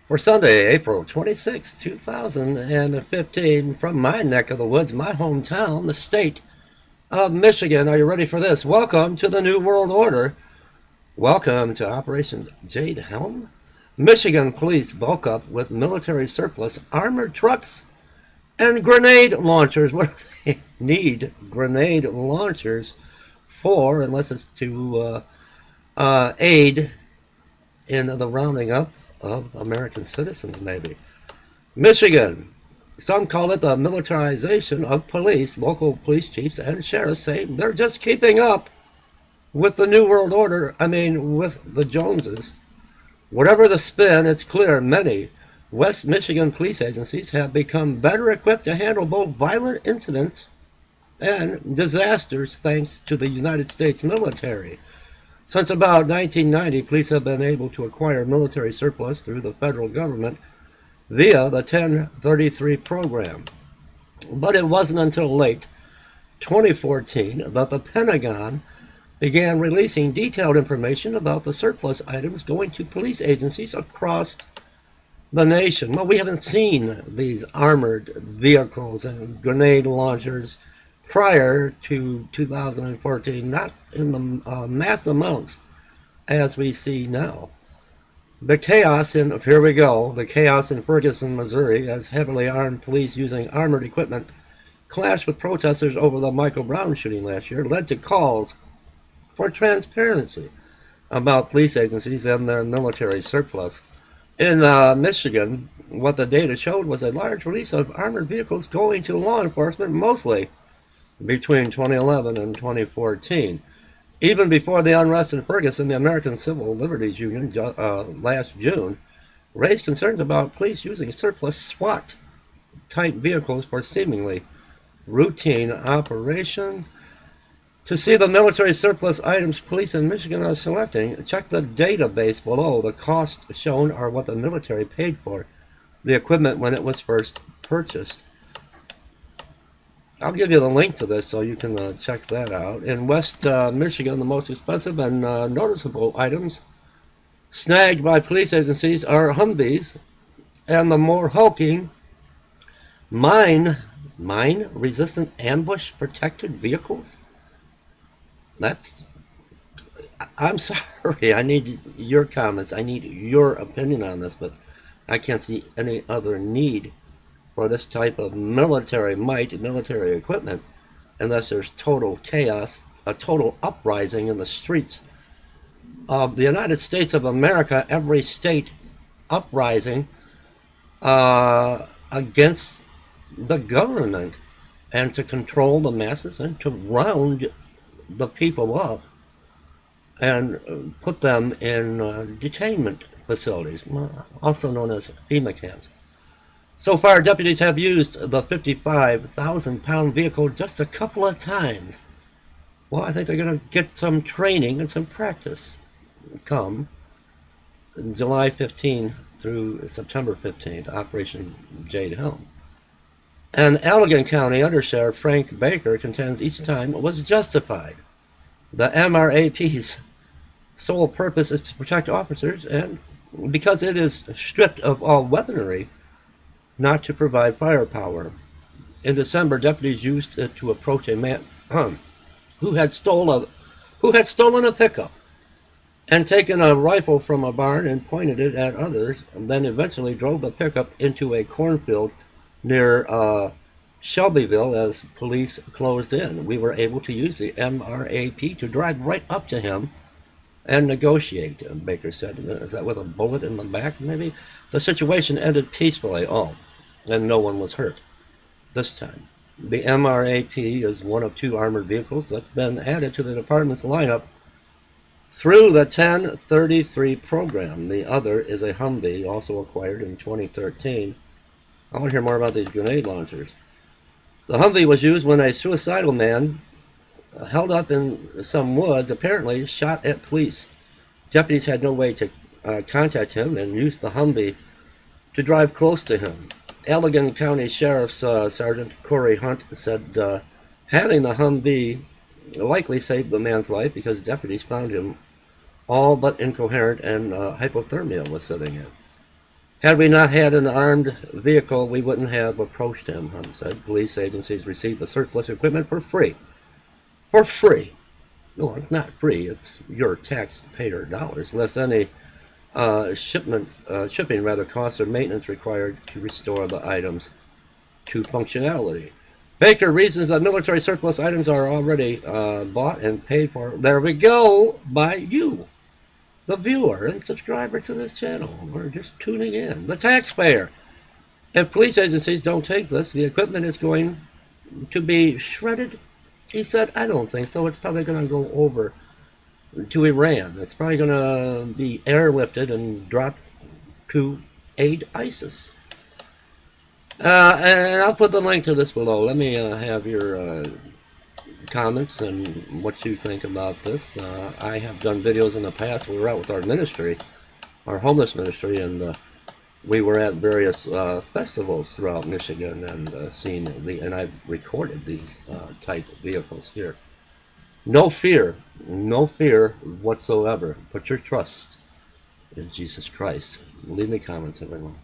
For Sunday, April 26, 2015, from my neck of the woods, my hometown, the state of Michigan. Are you ready for this? Welcome to the New World Order. Welcome to Operation Jade Helm. Michigan police bulk up with military surplus, armored trucks, and grenade launchers. What do they need grenade launchers for, unless it's to aid in the rounding up of American citizens, maybe? Michigan. Some call it the militarization of police. Local police chiefs and sheriffs say they're just keeping up with the New World Order, with the Joneses. Whatever the spin, it's clear many West Michigan police agencies have become better equipped to handle both violent incidents and disasters thanks to the United States military. Since about 1990, police have been able to acquire military surplus through the federal government via the 1033 program. But it wasn't until late 2014 that the Pentagon began releasing detailed information about the surplus items going to police agencies across the nation. Well, we haven't seen these armored vehicles and grenade launchers prior to 2014, not in the mass amounts as we see now. The chaos in Ferguson, Missouri, as heavily armed police using armored equipment clashed with protesters over the Michael Brown shooting last year, led to calls for transparency about police agencies and their military surplus. In Michigan, what the data showed was a large release of armored vehicles going to law enforcement, mostly between 2011 and 2014. Even before the unrest in Ferguson, the American Civil Liberties Union last June raised concerns about police using surplus SWAT-type vehicles for seemingly routine operation. To see the military surplus items police in Michigan are selecting, check the database below. The costs shown are what the military paid for the equipment when it was first purchased. I'll give you the link to this so you can check that out. In West Michigan, the most expensive and noticeable items snagged by police agencies are Humvees and the more hulking mine-resistant ambush-protected vehicles. I'm sorry, I need your comments. I need your opinion on this, but I can't see any other need for this type of military might, military equipment, unless there's total chaos, a total uprising in the streets of the United States of America, every state uprising against the government and to control the masses and to round the people up and put them in detainment facilities, also known as FEMA camps. So far, deputies have used the 55,000-pound vehicle just a couple of times. Well, I think they're going to get some training and some practice come July 15 through September 15th, Operation Jade Helm. And Allegan County Undersheriff Frank Baker contends each time was justified. The MRAP's sole purpose is to protect officers, and because it is stripped of all weaponry, not to provide firepower. In December, deputies used it to approach a man who had stolen a pickup and taken a rifle from a barn and pointed it at others, and then eventually drove the pickup into a cornfield near Shelbyville as police closed in. We were able to use the MRAP to drive right up to him and negotiate, Baker said. Is that with a bullet in the back, maybe? The situation ended peacefully, and no one was hurt this time. The MRAP is one of two armored vehicles that's been added to the department's lineup through the 1033 program. The other is a Humvee, also acquired in 2013. I want to hear more about these grenade launchers. The Humvee was used when a suicidal man held up in some woods apparently shot at police. Deputies had no way to contact him and used the Humvee to drive close to him. Allegan County Sheriff's Sergeant Corey Hunt said having the Humvee likely saved the man's life because deputies found him all but incoherent and hypothermia was setting in. Had we not had an armed vehicle, we wouldn't have approached him, Hunt said. Police agencies receive the surplus equipment for free. For free. No, it's not free. It's your taxpayer dollars, less any shipping costs or maintenance required to restore the items to functionality. Baker reasons that military surplus items are already bought and paid for. There we go, by you, the viewer and subscriber to this channel, or just tuning in, the taxpayer. If police agencies don't take this, the equipment is going to be shredded. He said, I don't think so. It's probably going to go over to Iran. It's probably going to be airlifted and dropped to aid ISIS. And I'll put the link to this below. Let me have your comments and what you think about this. I have done videos in the past. We were out with our ministry, our homeless ministry, and we were at various festivals throughout Michigan and and I've recorded these type of vehicles here. No fear whatsoever. Put your trust in Jesus Christ. Leave me comments, everyone.